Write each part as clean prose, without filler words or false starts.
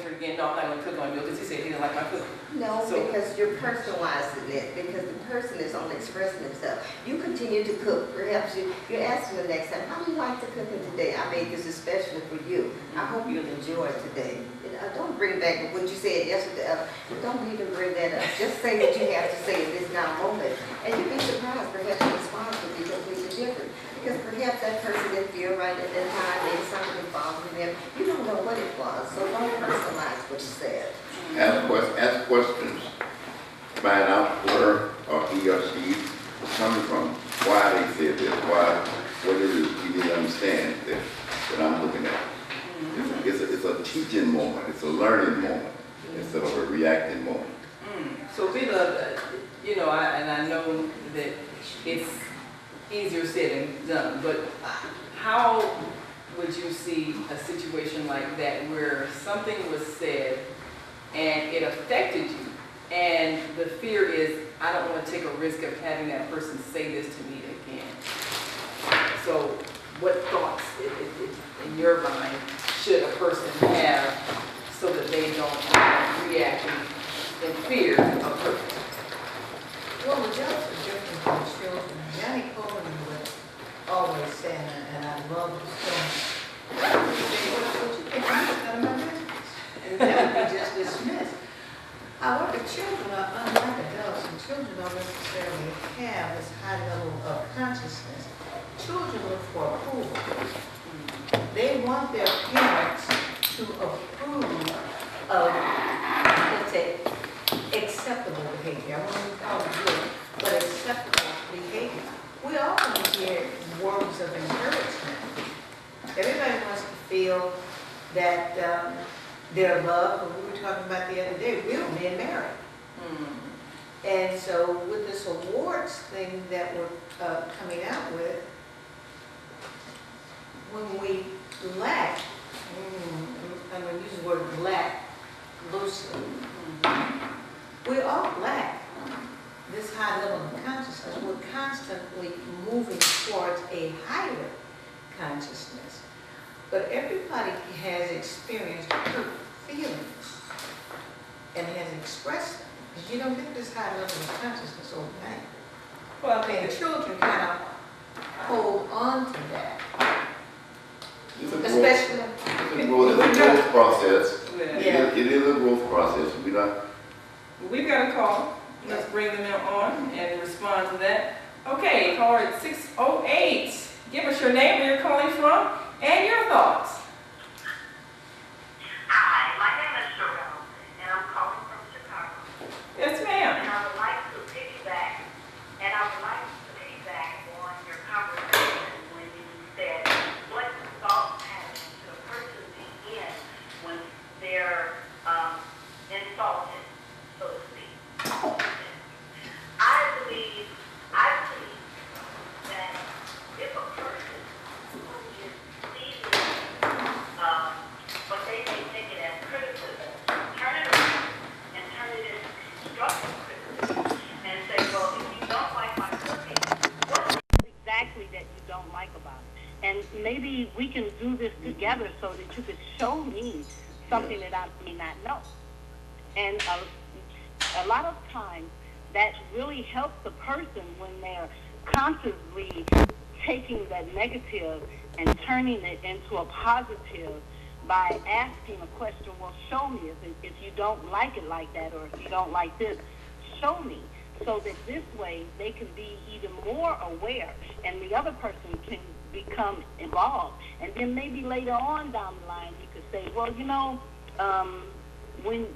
it again. No, I'm not going to cook on you because he said he didn't like my cooking. No, So- because you're personalizing it, because the person is only expressing themselves. You continue to cook. Perhaps you ask them the next time, how do you like the cooking today? I made this especially for you. I hope you'll enjoy it today. Don't bring back what you said yesterday. Don't need to bring that up. Just say what you have to say in this now moment. And you'd be surprised, perhaps your response would be completely different. Because perhaps that person didn't feel right at that time, maybe something was bothering them. You don't know what it was, so don't personalize what you said. Ask questions. Find out where or he or she is coming from, why they said this, what it is you need to understand that I'm looking at. It's a teaching moment, it's a learning moment, instead of a reacting moment. So Vila, you know, I know that it's easier said than done, but how would you see a situation like that where something was said and it affected you, and the fear is, I don't want to take a risk of having that person say this to me again? So what thoughts in your mind should a person have so that they don't react in fear of hurt? Well, adults are different from children. Johnny Coleman was always saying, and I love his saying, what you think I'm none of my business. And that would be just dismissed. However, children are unlike adults, and children don't necessarily have this high level of consciousness. Children look for approval. They want their parents to approve of, let's say, acceptable behavior. I won't call it good, but acceptable behavior. We often hear words of encouragement. Everybody wants to feel that they're loved. What we were talking about the other day, real men marry. And so with this awards thing that we're coming out with, when we lack, I'm going to use the word lack loosely, we all lack this high level of consciousness. We're constantly moving towards a higher consciousness. But everybody has experienced hurt feelings and has expressed them. Because you don't get this high level of consciousness overnight. Well, And children kind of hold on to that. It's a Especially growth process. Yeah. It is a growth process. We've got a call. Let's bring them on and respond to that. Okay, caller at 608. Give us your name, where you're calling from, and your thoughts. Hi, my name is Cheryl, and I'm calling from Chicago. Yes, And ma'am. I would like to piggyback on your conversation when you said what thoughts patterns should a person be in when they're insulted, so to speak. I believe that if a person who is receiving what they may take it as criticism, turn it around and turn it into constructive criticism and say, well, if you don't like my cooking, what is it exactly that you don't like about it? And maybe we can do this together so that you could show me something that I may not know. And a lot of times that really helps the person when they're consciously taking that negative and turning it into a positive by asking a question, well, show me if you don't like it like that, or if you don't like this, show me. So that this way they can be even more aware and the other person can become involved. And then maybe later on down the line you could say, well, you know, when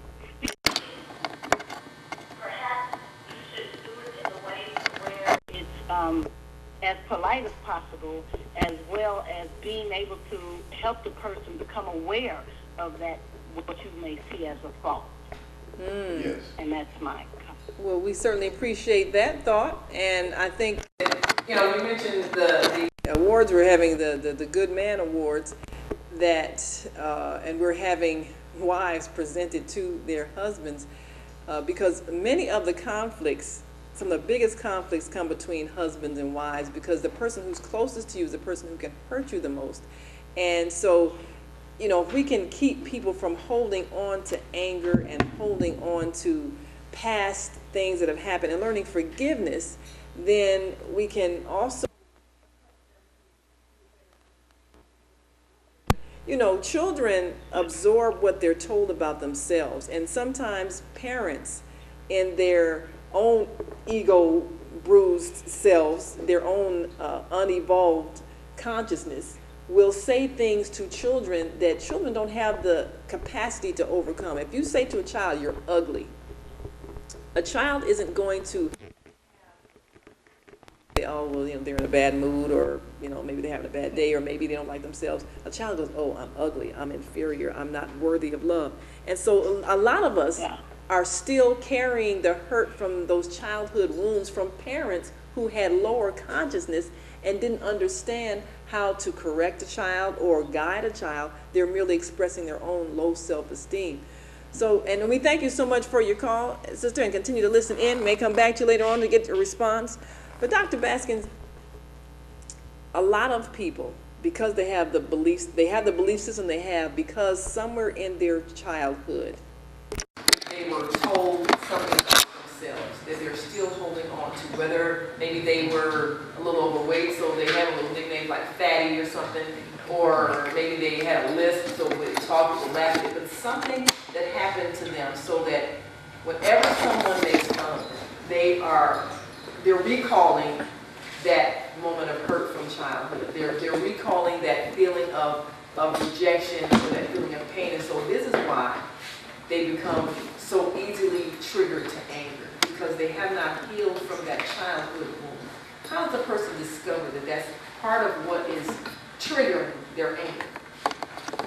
perhaps you should do it in a way where it's as polite as possible, as well as being able to help the person become aware of that, what you may see as a fault. Yes. And that's my comment. Well, we certainly appreciate that thought, and I think that, you know, you mentioned the awards. We're having the Good Man Awards, that and we're having wives presented to their husbands because many of the conflicts, some of the biggest conflicts, come between husbands and wives, because the person who's closest to you is the person who can hurt you the most. And so you know, if we can keep people from holding on to anger and holding on to past things that have happened and learning forgiveness, then we can also, you know, children absorb what they're told about themselves, and sometimes parents in their own ego bruised selves, their own unevolved consciousness, will say things to children that children don't have the capacity to overcome. If you say to a child, you're ugly, a child isn't going to say, oh, well, you know, they're in a bad mood, or, you know, maybe they're having a bad day, or maybe they don't like themselves. A child goes, oh, I'm ugly, I'm inferior, I'm not worthy of love. And so a lot of us are still carrying the hurt from those childhood wounds from parents who had lower consciousness and didn't understand how to correct a child or guide a child. They're merely expressing their own low self-esteem. So, and we thank you so much for your call, sister, and continue to listen in. May come back to you later on to get your response. But Dr. Baskins, a lot of people, because they have the beliefs, they have the belief system they have because somewhere in their childhood, they were told something about themselves that they're still holding on to, whether maybe they were a little overweight, so they have a little nickname like fatty or something, or maybe they had a lisp, so when they talk, people laugh at it, but something that happened to them so that whenever someone makes fun of them, they're recalling that moment of hurt from childhood. They're recalling that feeling of rejection or that feeling of pain, and so this is why they become so easily triggered to anger, because they have not healed from that childhood wound. How does a person discover that that's part of what is triggering their anger?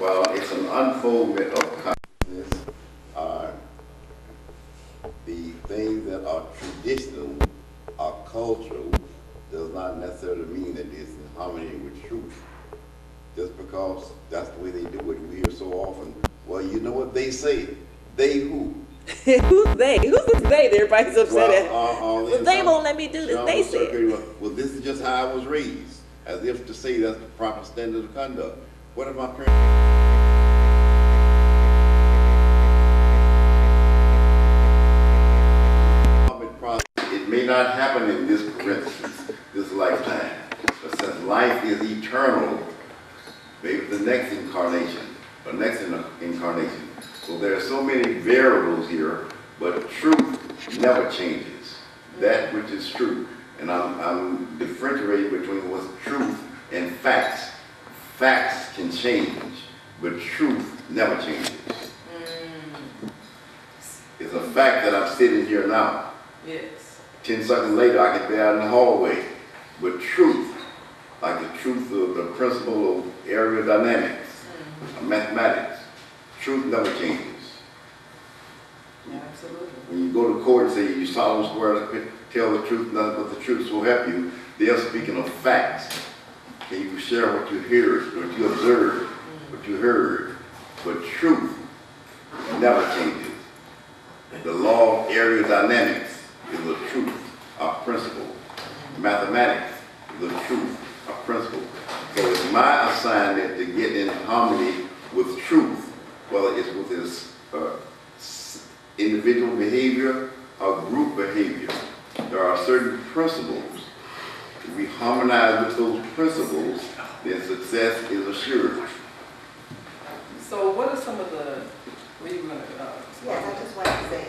Well, it's an unfoldment of consciousness. The things that are traditional or cultural does not necessarily mean that it's in harmony with truth. Just because that's the way they do it, we hear so often, well, you know what they say. They who? Who's they? Who's this they that everybody's upset at? Well, They won't let me do this. They said. Well, this is just how I was raised, as if to say that's the proper standard of conduct. What if my parents? It may not happen in this, for instance, this lifetime, but since life is eternal, maybe the next incarnation, or next incarnation. So there are so many variables here, but truth never changes. That which is true. And I'm differentiating between what's truth and facts. Facts can change, but truth never changes. It's a fact that I'm sitting here now. Yes. 10 seconds later, I can be out in the hallway. But truth, like the truth of the principle of aerodynamics, of mathematics, truth never changes. Yeah, absolutely. When you go to court and say you solemnly swear to tell the truth, nothing but the truth, so help you, they are speaking of facts. Can you share what you heard, what you observed, what you heard? But truth never changes. The law of aerodynamics is a truth, a principle. Mathematics is a truth, a principle. So it's my assignment to get in harmony with truth, whether it's with this individual behavior or group behavior. There are certain principles. If we harmonize with those principles, then success is assured. So what are some of the, were you going to, Yes, I just wanted to say,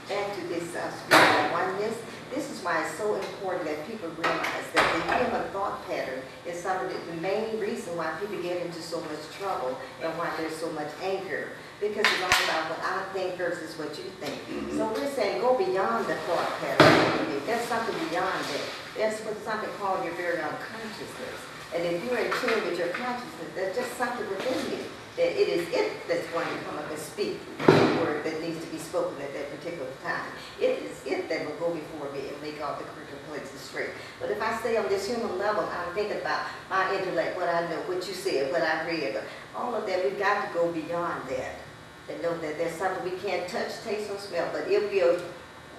back to this spiritual oneness, this is why it's so important that people realize that the human thought pattern is some of the main reason why people get into so much trouble and why there's so much anger. Because it's all about what I think versus what you think. So we're saying go beyond the thought pattern. There's something beyond that. There's something called your very unconsciousness. And if you're in tune with your consciousness, there's just something within you. That it is it that's going to come up and speak the word that needs to be spoken at that particular time. It is it that will go before me and make all the crooked places straight. But if I stay on this human level, I'm thinking about my intellect, what I know, what you said, what I read, all of that. We've got to go beyond that and know that there's something we can't touch, taste, or smell. But if we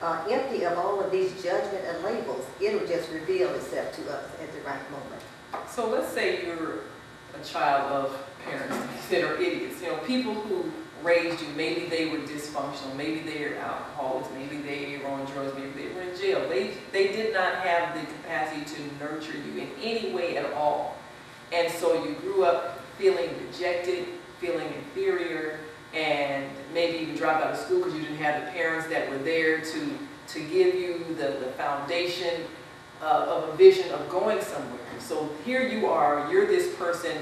are empty of all of these judgment and labels, it'll just reveal itself to us at the right moment. so let's say you're a child of parents that are idiots. You know, people who raised you, maybe they were dysfunctional, maybe they were alcoholics, maybe they were on drugs, maybe they were in jail. They did not have the capacity to nurture you in any way at all. And so you grew up feeling rejected, feeling inferior, and maybe even dropped out of school because you didn't have the parents that were there to give you the foundation of a vision of going somewhere. So here you are, you're this person,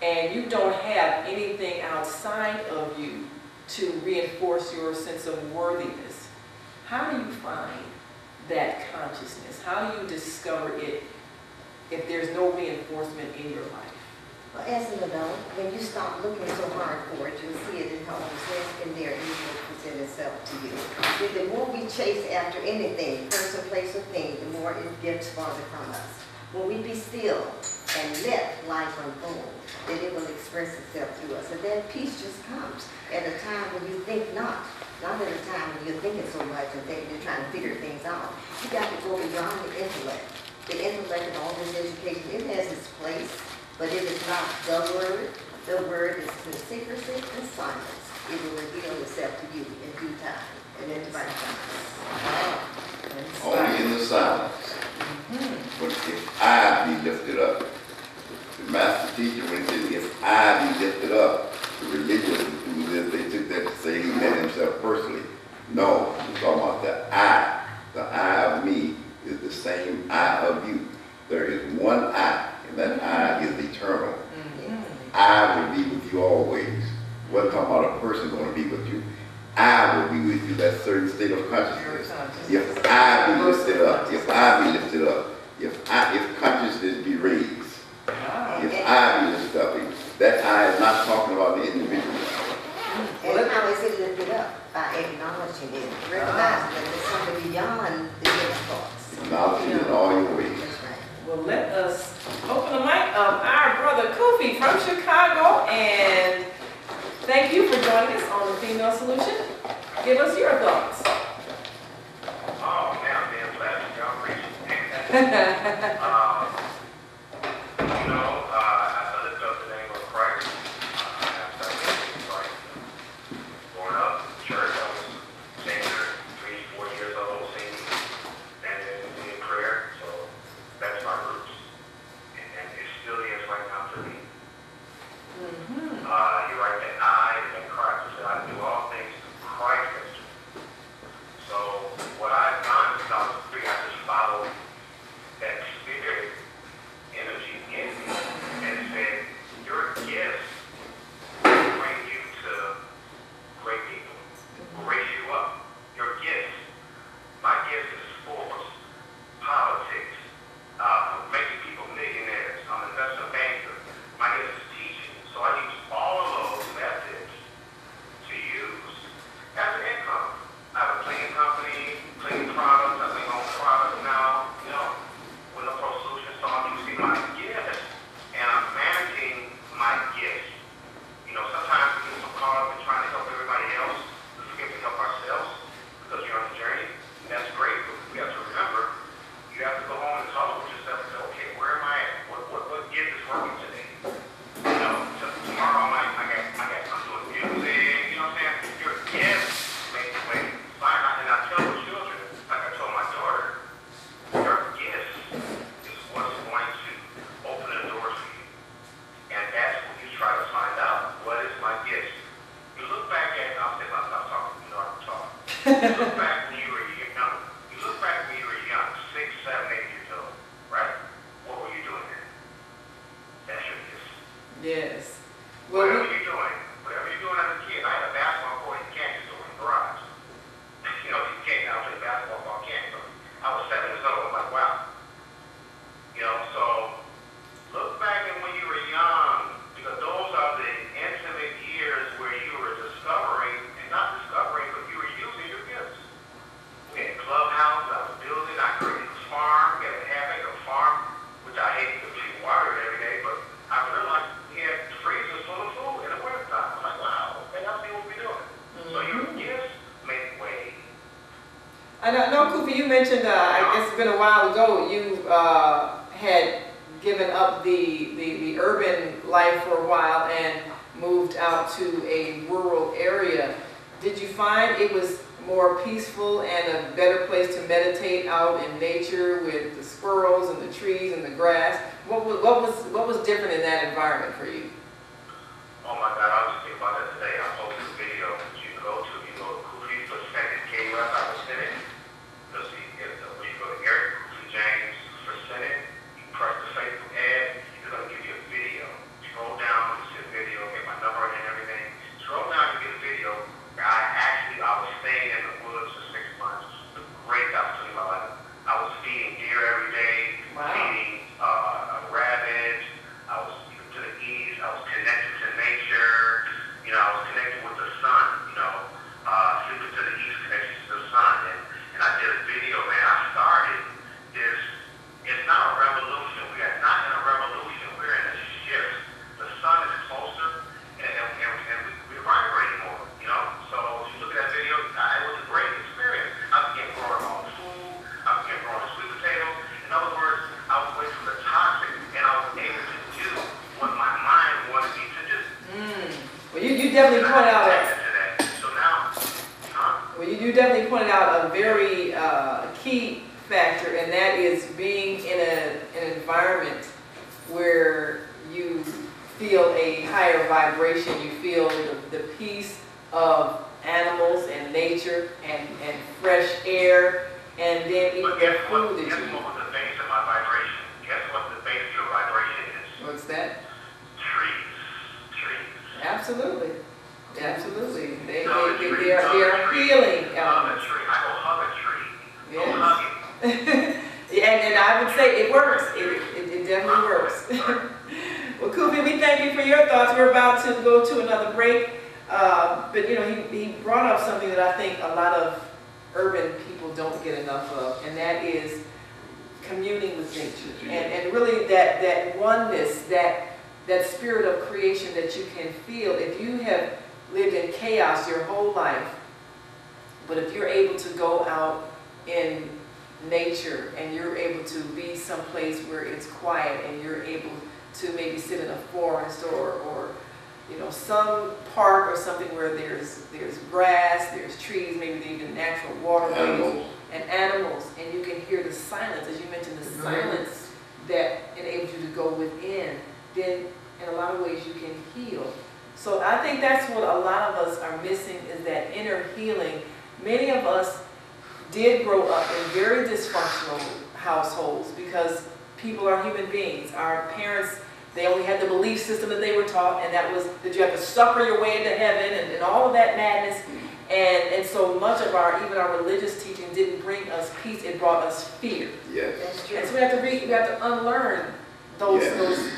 and you don't have anything outside of you to reinforce your sense of worthiness. How do you find that consciousness? How do you discover it if there's no reinforcement in your life? Well, as an adult, when you stop looking so hard for it, you'll see it in how it's in there and it will present itself to you. See, the more we chase after anything, person, place, or thing, the more it gets farther from us. When we be still and let life unfold, then it will express itself through us. And then peace just comes at a time when you think not at a time when you're thinking so much and you're trying to figure things out. You got to go beyond the intellect. The intellect and all this education, it has its place. But it is not the word is in secrecy and silence. It will reveal itself to you in due time and in the right time. Only in the silence. But if I be lifted up, the master teacher, when he said, if I be lifted up, the religious people, they took that to say he meant himself personally. No, he's talking about the I. The I of me is the same I of you. There is one I, and that I is eternal. I will be with you always. Wasn't talking about a person going to be with you. I will be with you, that certain state of consciousness. If I be lifted up, if I be lifted up, if consciousness be raised, if I be lifted up, that I is not talking about the individual. And how is it lifted up? By acknowledging it, recognizing that there's something beyond the inner thoughts. Acknowledging it in all your ways. That's right. Well, let us open the mic of our brother Kofi from Chicago, and thank you for joining us on the Female Solution. Give us your thoughts. Oh, man, I'm damn glad y'all reached. I lift up the name of Christ. I started thinking Christ. Growing up in church, I was senior, 3, 4 years old, singing, and then in prayer. So that's my roots. And it still is right now for me. You're right, that I is in Christ. I said, I do all things through Christ. So what I've done is I just follow that spirit energy in me and said, your gifts will bring you to great people, will raise you up. Your gifts, my gift is sports, politics, making people millionaires. I'm an investment banker. My gift is teaching. So I use all of those methods to use as an income. I have a cleaning company, cleaning products, I make my own products now, with a pro solution. So I'm using my gifts and I'm managing my gifts. Sometimes we get so caught up in trying to help everybody else, we forget to help ourselves because you're on the journey. And that's great, but we have to remember, you have to go home and talk with yourself and say, okay, where am I at? What gift is working today? Tomorrow I'm doing music, you know what I'm saying? Your gifts make the way. And I tell the children, like I told my daughter, your gifts is what's going to open the doors for you. And that's what you try to find out. What is my gift? You look back at, I'll say I'm not talking, I can talk. You look back when you were young. You look back when you were young, 6, 7, 8 years old, right? What were you doing then? That's your gift. Yes. Whatever you're doing as a kid. I had a basketball court in Kansas over in the garage. You can't now play basketball in Kansas. I was 7 years old. I'm like, wow. So look back at when you were young, because those are the intimate years where you were discovering, and not discovering, but you were using your gifts. We had a clubhouse, I was building, I created a farm, we had a half-acre farm, which I hated to see water every day, but I realized we had freezers full of food in the wintertime. I'm like, wow, okay, that's what we're doing. So your gifts make way. I know, Kofi, you mentioned, I guess it's been a while ago, you had given up the urban life for a while and moved out to a rural area, did you find it was more peaceful and a better place to meditate out in nature with the squirrels and the trees and the grass? What was different in that environment for you? Oh my God, I was thinking about that today. I posted a video that you can go to. You go to Kofi for Senate, KUS, I was Senate. You'll see, when you go to Eric Kofi James for Senate, you press the Facebook ad, it's going to give you a video. Scroll down, you see a video, get my number and everything. Scroll down, you get a video. I was staying in the woods for 6 months. The great opportunity in my life. I was feeding deer every day, Wow. feeding rabbits. I was to the east. I was connected to nature. You know, I was connected with the sun. You know, sleeping to the east, connected to the sun. And I did a video, man. I started this. It's not a revolution. We are not in a revolution. We're in a shift. The sun is closer, and we're vibrating more. You know, so if you look at that video, it was a great experience. I began growing my own food. I began growing sweet potatoes. In other words, I was away from the toxic, and I was able to do what my mind wanted me to do. Well, you definitely pointed out So now, well, you definitely pointed out a very key factor, and that is being in an environment where you feel a higher vibration. You feel the peace of animals and nature and fresh air, and then even but the guess what? food that Guess you what eat. was the base of my vibration? Guess what the base of your vibration is? What's that? Trees. Trees. Absolutely. Absolutely. They Hug a tree, are hug a tree, healing hug a elements. tree. I go hug a tree. Go Yes. hug it. Yeah, and I would say it works. It definitely works. Well, Kofi, we thank you for your thoughts. We're about to go to another break. But you know, he brought up something that I think a lot of urban people don't get enough of, and that is communing with nature. And really that oneness, that spirit of creation that you can feel. If you have lived in chaos your whole life, but if you're able to go out in nature and you're able to be someplace where it's quiet and you're able to maybe sit in a forest or you know, some park or something where there's grass, there's trees, maybe even natural waterways and animals, and you can hear the silence, as you mentioned, the silence that enables you to go within, then in a lot of ways you can heal. So I think that's what a lot of us are missing, is that inner healing. Many of us did grow up in very dysfunctional households because people are human beings. Our parents, they only had the belief system that they were taught, and that was that you have to suffer your way into heaven and all of that madness. And so much of even our religious teaching didn't bring us peace, it brought us fear. Yes. That's true. And so we have to unlearn those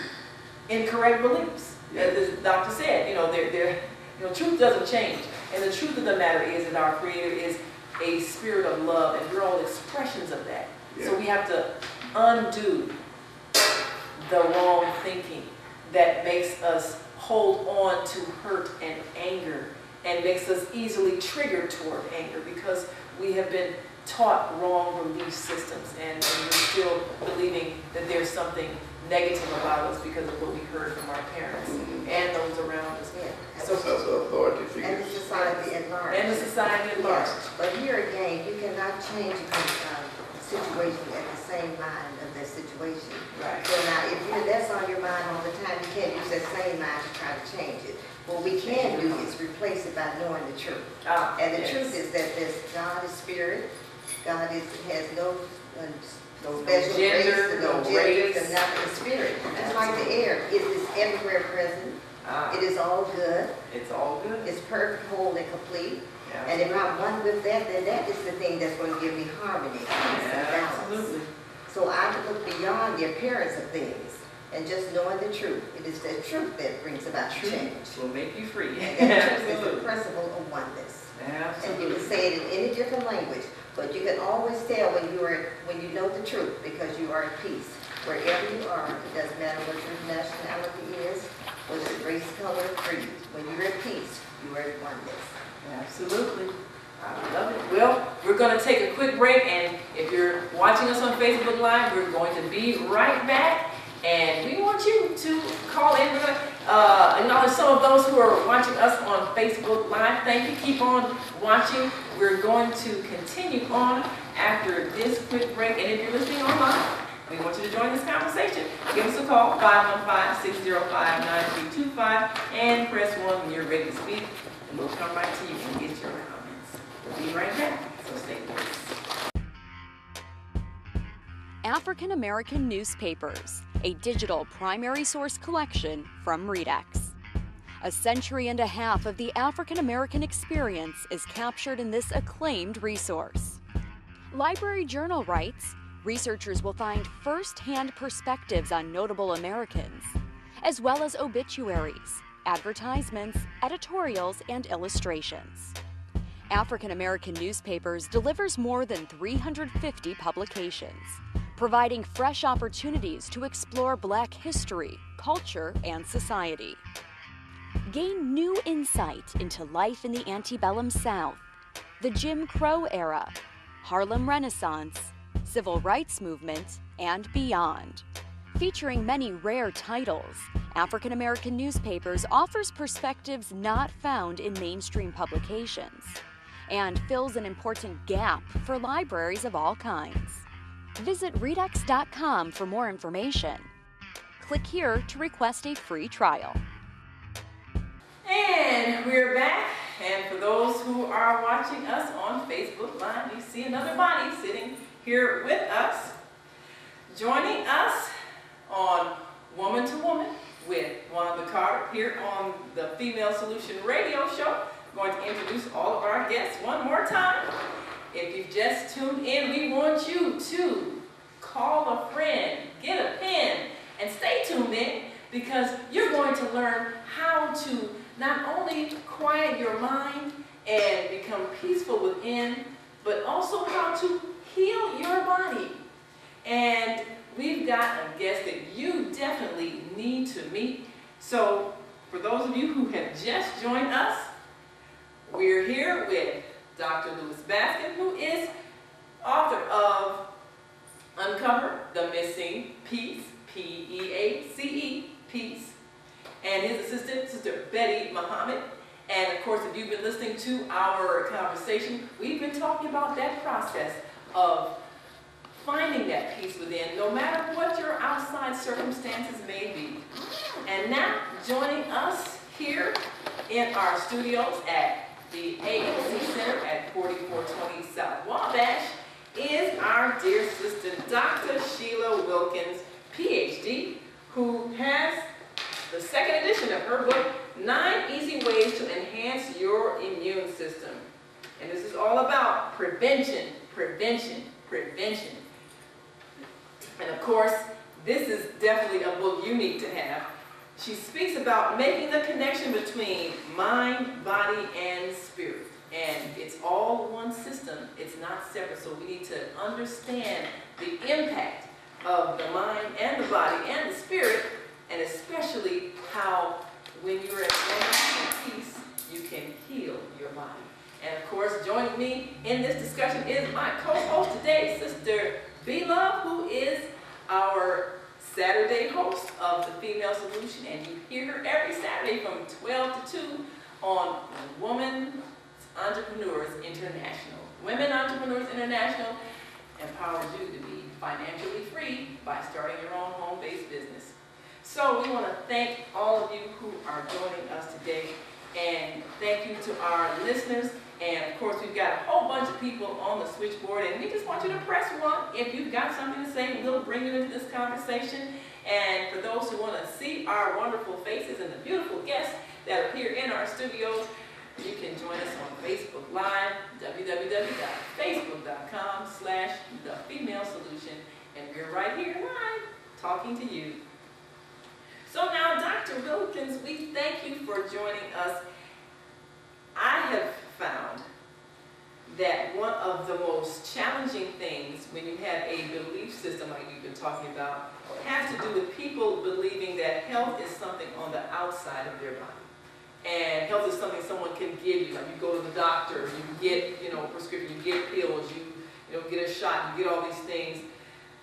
incorrect beliefs. As the doctor said, you know, truth doesn't change. And the truth of the matter is that our Creator is a spirit of love, and we're all expressions of that. So we have to undo the wrong thinking that makes us hold on to hurt and anger and makes us easily triggered toward anger because we have been taught wrong belief systems and we're still believing that there's something negative about us because of what we heard from our parents and those around us. Yeah. So, That's an authority And figure. the society at large. and the society at large. Yes, but here again, you cannot change a situation at the same mind of that situation. Right. So now, if that's on your mind all the time, you can't use that same mind to try to change it. What we can do is replace it by knowing the truth. And the truth is that God is spirit. God has no special gender, race, no gender, race. and nothing. It's spirit. It's like the air. It is everywhere present. It is all good. It's all good. It's perfect, whole, and complete. Yeah. And if I'm one with that, then that is the thing that's going to give me harmony, peace, and balance. Absolutely. So I look beyond the appearance of things and just knowing the truth. It is the truth that brings about change. Truth will make you free. And that truth is the Absolutely. principle of oneness. And you Absolutely. can say it in any different language, but you can always tell when you know the truth because you are at peace. Wherever you are, it doesn't matter what your nationality is, what your race, color, creed. When you're at peace, you are at oneness. Absolutely. I love it. Well, we're going to take a quick break, and if you're watching us on Facebook Live, we're going to be right back. And we want you to call in. We're going to acknowledge some of those who are watching us on Facebook Live. Thank you. Keep on watching. We're going to continue on after this quick break. And if you're listening online, we want you to join this conversation. Give us a call, 515-605-9325, and press 1 when you're ready to speak. And we'll come right to you and get your comments. We'll be right back, so stay with us. African American Newspapers, a digital primary source collection from Redex. A century and a half of the African American experience is captured in this acclaimed resource. Library Journal writes, researchers will find first-hand perspectives on notable Americans, as well as obituaries, advertisements, editorials, and illustrations. African American Newspapers delivers more than 350 publications, providing fresh opportunities to explore Black history, culture, and society. Gain new insight into life in the antebellum South, the Jim Crow era, Harlem Renaissance, Civil Rights Movement, and beyond. Featuring many rare titles, African American Newspapers offers perspectives not found in mainstream publications and fills an important gap for libraries of all kinds. Visit Redex.com for more information. Click here to request a free trial. And we're back. And for those who are watching us on Facebook Live, you see another body sitting here with us. Joining us on Woman to Woman with Wanda Carter here on the Female Solution Radio Show. I'm going to introduce all of our guests one more time. If you've just tuned in, we want you to call a friend, get a pen, and stay tuned in because you're going to learn how to not only quiet your mind and become peaceful within, but also how to heal your body. And we've got a guest that you definitely need to meet. So for those of you who have just joined us, we're here with Dr. Baskin, who is author of Uncover the Missing Piece, P-E-A-C-E, Piece, and his assistant, Sister Betty Muhammad. And of course, if you've been listening to our conversation, we've been talking about that process of finding that peace within, no matter what your outside circumstances may be. And now, joining us here in our studios at the AAC Center at 4420 South Wabash is our dear sister, Dr. Sheila Wilkins, PhD, who has the second edition of her book, 9 Easy Ways to Enhance Your Immune System. And this is all about prevention, prevention, prevention. And of course, this is definitely a book you need to have. She speaks about making the connection between mind, body, and spirit. And it's all one system. It's not separate. So we need to understand the impact of the mind and the body and the spirit, and especially how when you're at one piece, you can heal your body. And of course, joining me in this discussion is my co-host today, Sister B-Love, who is our Saturday host of the Female Solution, and you hear her every Saturday from 12 to 2 on Women Entrepreneurs International. Women Entrepreneurs International empowers you to be financially free by starting your own home-based business. So we want to thank all of you who are joining us today, and thank you to our listeners. And of course, we've got a whole bunch of people on the switchboard, and we just want you to press 1 if you've got something to say. We'll bring you into this conversation. And for those who want to see our wonderful faces and the beautiful guests that are here in our studios, you can join us on Facebook Live, www.facebook.com/thefemalesolution, and we're right here live talking to you. So now, Dr. Wilkins, we thank you for joining us. I have found that one of the most challenging things when you have a belief system like we've been talking about has to do with people believing that health is something on the outside of their body. And health is something someone can give you. Like you go to the doctor, you get, a prescription, you get pills, you get a shot, you get all these things.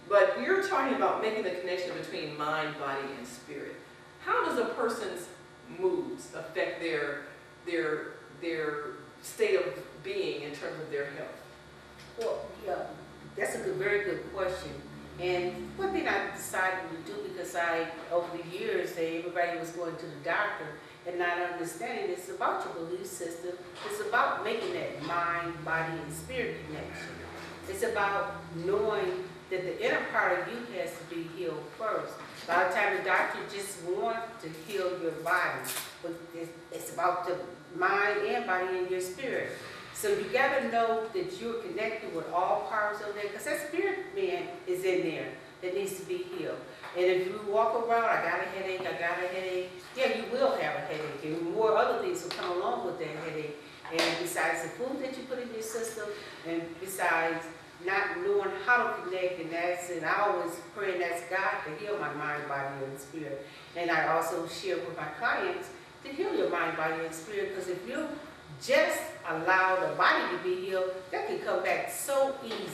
But you're talking about making the connection between mind, body, and spirit. How does a person's moods affect their state of being in terms of their health? Well, yeah, that's a very good question. And one thing I decided to do, because over the years, everybody was going to the doctor and not understanding it's about your belief system. It's about making that mind, body, and spirit connection. It's about knowing that the inner part of you has to be healed first. A lot of times the doctor just wants to heal your body, but it's about the mind and body and your spirit. So you got to know that you're connected with all parts of there, because that spirit man is in there that needs to be healed. And if you walk around, I got a headache, yeah, you will have a headache, and more other things will come along with that headache. And besides the food that you put in your system, and besides not knowing how to connect, and I always pray and ask God to heal my mind, body, and spirit. And I also share with my clients to heal your mind, body, and spirit, because if you just allow the body to be healed, that can come back so easy.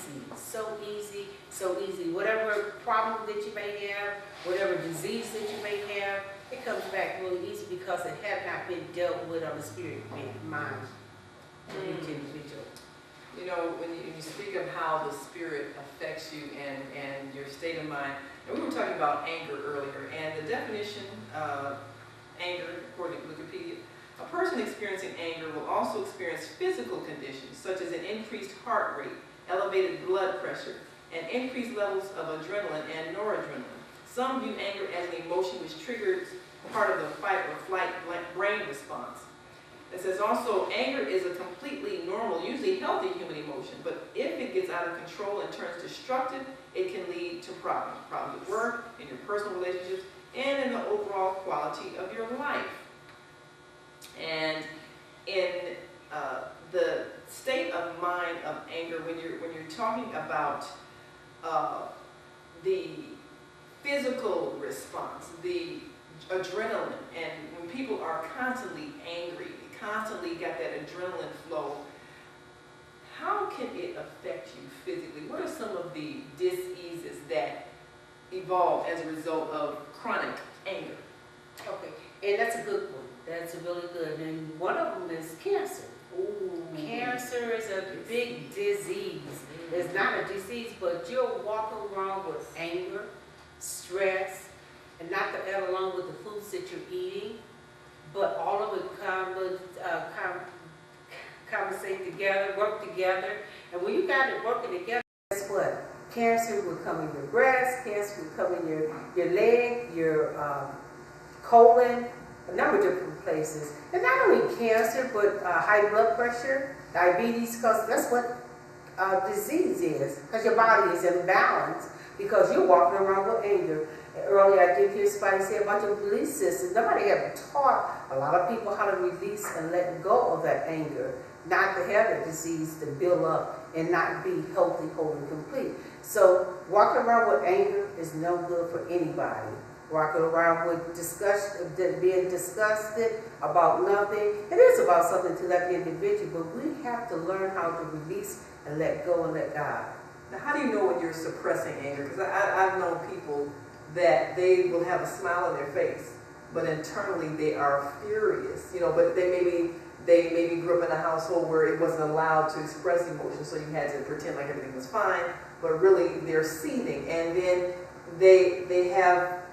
Whatever problem that you may have, whatever disease that you may have, it comes back really easy because it has not been dealt with on the spirit mind of each individual. You know, when you speak of how the spirit affects you and your state of mind, and we were talking about anger earlier, and the definition of anger, according to Wikipedia, a person experiencing anger will also experience physical conditions such as an increased heart rate, elevated blood pressure, and increased levels of adrenaline and noradrenaline. Some view anger as an emotion which triggers part of the fight or flight brain response. It says also, anger is a completely normal, usually healthy human emotion, but if it gets out of control and turns destructive, it can lead to problems. Problems at work, in your personal relationships, and in the overall quality of your life. And in the state of mind of anger, when you're talking about the physical response, the adrenaline, and when people are constantly angry, constantly got that adrenaline flow, how can it affect you physically? What are some of the diseases that evolve as a result of chronic anger? Okay, and that's a good one. That's really good. And one of them is cancer. Ooh. Cancer is a big disease. It's not a disease, but you'll walk around with anger, stress, and not to add along with the foods that you're eating, but all of it conversate together, work together. And when you got it working together, guess what? Cancer will come in your breast, cancer will come in your leg, your colon, a number of different places. And not only cancer, but high blood pressure, diabetes, because that's what disease is, because your body is imbalanced because you're walking around with anger. Earlier I did hear somebody say about your belief system. Nobody ever taught a lot of people how to release and let go of that anger, not to have that disease to build up and not be healthy, whole, and complete. So walking around with anger is no good for anybody. Walking around with being disgusted about nothing. It is about something to that individual, but we have to learn how to release and let go and let God. Now, how do you know when you're suppressing anger? Because I've known people that they will have a smile on their face, but internally they are furious. You know, but they maybe grew up in a household where it wasn't allowed to express emotion, so you had to pretend like everything was fine, but really they're seething, and then they have